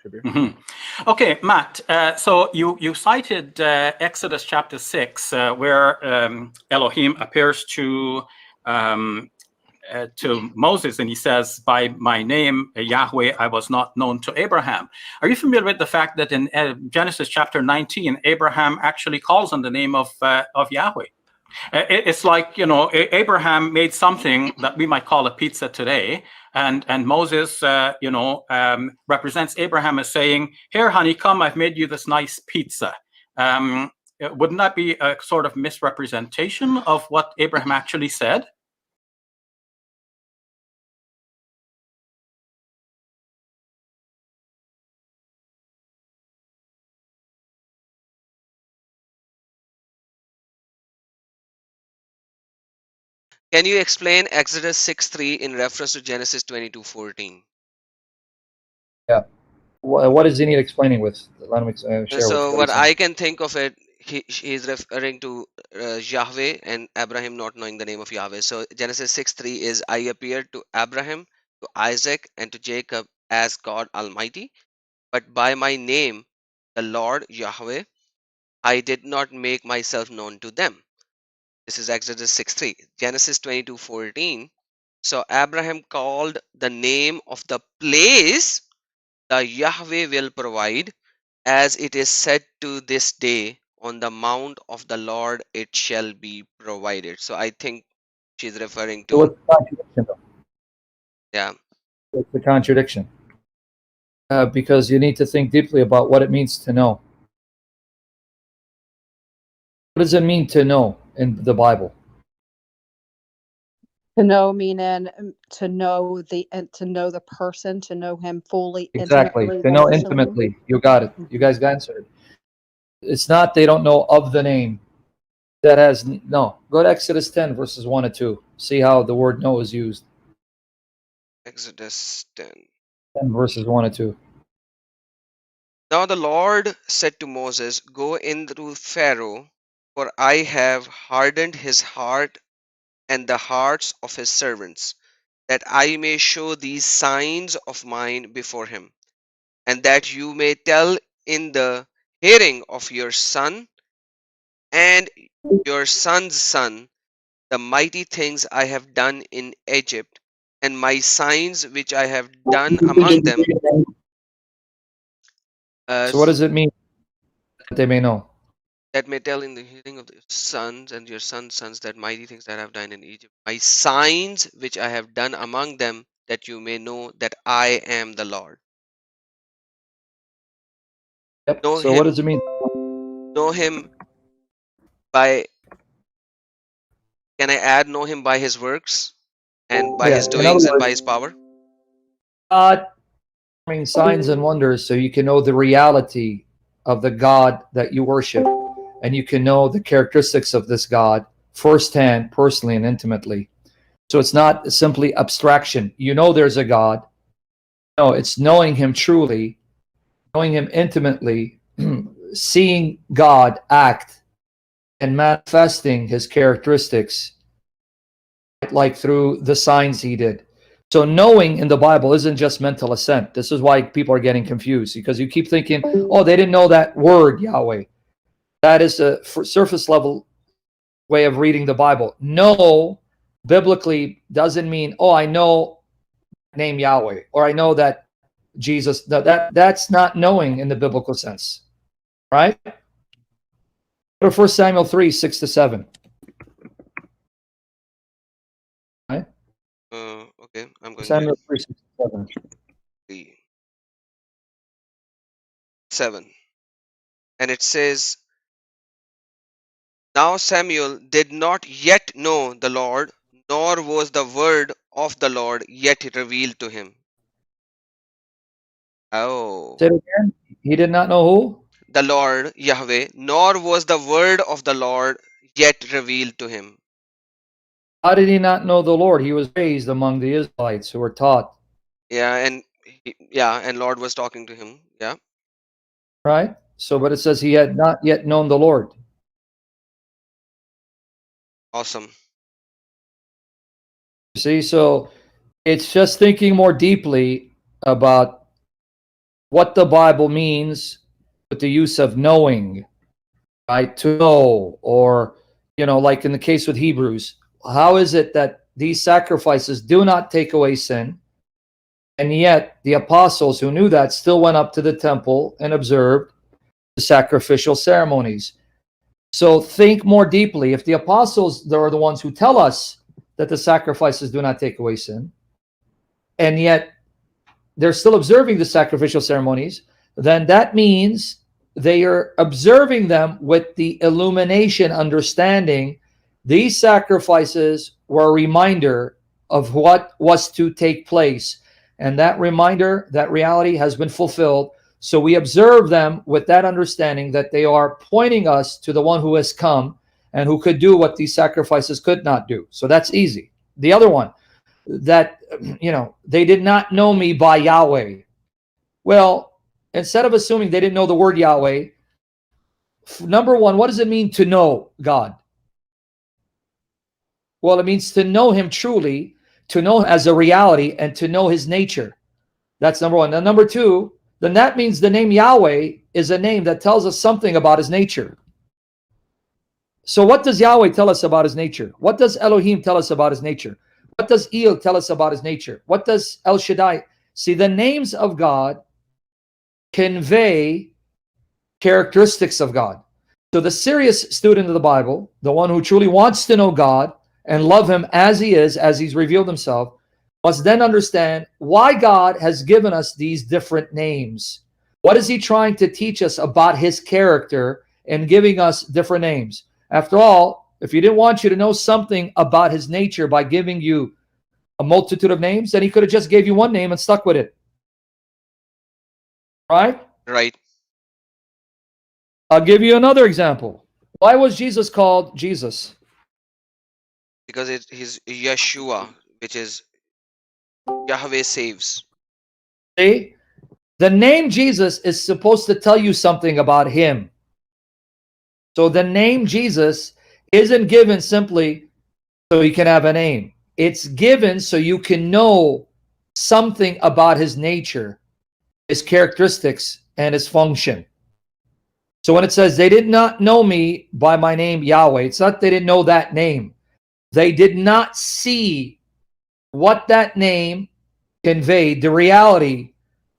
Shabir. Okay, Matt. So you cited Exodus chapter 6, where Elohim appears to Moses, and he says, "By my name, Yahweh, I was not known to Abraham." Are you familiar with the fact that in Genesis chapter 19, Abraham actually calls on the name of Yahweh? It's like, Abraham made something that we might call a pizza today, and Moses, represents Abraham as saying, "Here, honey, come, I've made you this nice pizza." Wouldn't that be a sort of misrepresentation of what Abraham actually said? Can you explain Exodus 6:3 in reference to Genesis 22:14? Yeah. What does he need explaining with? Let me share So with what I can think of it, he's referring to Yahweh and Abraham not knowing the name of Yahweh. So Genesis 6:3 is, I appeared to Abraham, to Isaac, and to Jacob as God Almighty, but by my name, the Lord Yahweh, I did not make myself known to them. This is Exodus 6:3. Genesis 22:14. So Abraham called the name of the place, the Yahweh will provide, as it is said to this day, on the mount of the Lord it shall be provided. So I think she's referring So to, what's the contradiction, though? yeah. What's the contradiction? Because you need to think deeply about what it means to know. What does it mean to know in the Bible? To know meaning to know the person, to know him fully, Exactly. intimately, To know emotionally. intimately. You got it. You guys answered. It's not they don't know of the name. That has no. Go to Exodus 10 verses 1 and 2. See how the word know is used. Exodus 10. 10 verses 1 and 2. Now the Lord said to Moses, go in through Pharaoh, for I have hardened his heart and the hearts of his servants, that I may show these signs of mine before him, and that you may tell in the hearing of your son and your son's son the mighty things I have done in Egypt, and my signs which I have done among them. So what does it mean that they may know? That may tell in the hearing of your sons and your sons' sons that mighty things that I have done in Egypt, my signs which I have done among them, that you may know that I am the Lord. Yep. Know So him, what does it mean? know him by, can I add, know him by his works and by his In other doings and by words, his power? God performing signs and wonders so you can know the reality of the God that you worship, and you can know the characteristics of this God firsthand, personally, and intimately. So it's not simply abstraction. You know there's a God. No, it's knowing him truly, knowing him intimately, seeing God act and manifesting his characteristics, like through the signs he did. So knowing in the Bible isn't just mental assent. This is why people are getting confused, because you keep thinking, oh, they didn't know that word, Yahweh. That is a surface level way of reading the Bible. Know biblically doesn't mean, oh, I know name Yahweh, or I know that Jesus. No, that's not knowing in the biblical sense, right? Go to 1 Samuel 3, 6 to 7. Right? Okay, I'm going Samuel to 3, 6 to 7. 3, 7. And it says, now Samuel did not yet know the Lord, nor was the word of the Lord yet revealed to him. Oh, Say it again. He did not know who? the Lord Yahweh, nor was the word of the Lord yet revealed to him. How did he not know the Lord? He was raised among the Israelites who were taught, Yeah, and Lord was talking to him. Yeah, right? So, but it says he had not yet known the Lord. awesome. You see, so it's just thinking more deeply about what the Bible means with the use of knowing, right? To know, or, like in the case with Hebrews, how is it that these sacrifices do not take away sin? And yet the apostles who knew that still went up to the temple and observed the sacrificial ceremonies. So think more deeply. If the apostles are the ones who tell us that the sacrifices do not take away sin, and yet they're still observing the sacrificial ceremonies, then that means they are observing them with the illumination understanding these sacrifices were a reminder of what was to take place. And that reminder, that reality has been fulfilled. So we observe them with that understanding that they are pointing us to the one who has come and who could do what these sacrifices could not do. So that's easy. The other one, that, they did not know me by Yahweh. Well, instead of assuming they didn't know the word Yahweh, number one, what does it mean to know God? Well, it means to know him truly, to know him as a reality, and to know his nature. That's number one. And number two, then that means the name Yahweh is a name that tells us something about his nature. So what does Yahweh tell us about his nature? What does Elohim tell us about his nature? What does El tell us about his nature? What does El Shaddai? See, the names of God convey characteristics of God. So the serious student of the Bible, the one who truly wants to know God and love him as he is, as he's revealed himself, must then understand why God has given us these different names. What is he trying to teach us about his character in giving us different names? After all, if he didn't want you to know something about his nature by giving you a multitude of names, then he could have just gave you one name and stuck with it. Right? Right. I'll give you another example. Why was Jesus called Jesus? Because he's Yeshua, which is Yahweh saves. See? The name Jesus is supposed to tell you something about him. So the name Jesus isn't given simply so you can have a name. It's given so you can know something about his nature, his characteristics, and his function. So when it says they did not know me by my name Yahweh, it's not they didn't know that name. They did not see what that name conveyed, the reality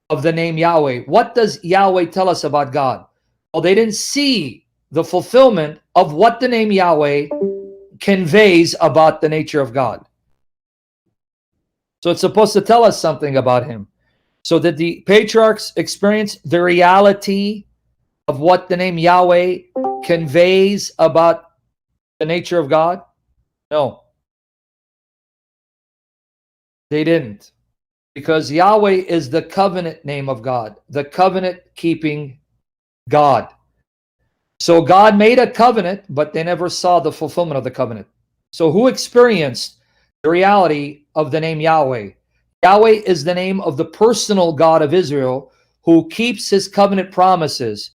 of the name Yahweh. What does Yahweh tell us about God? Well, they didn't see the fulfillment of what the name Yahweh conveys about the nature of God. So it's supposed to tell us something about him. So did the patriarchs experience the reality of what the name Yahweh conveys about the nature of God? No. They didn't. Because Yahweh is the covenant name of God, the covenant-keeping God. So God made a covenant, but they never saw the fulfillment of the covenant. So who experienced the reality of the name Yahweh? Yahweh is the name of the personal God of Israel who keeps his covenant promises.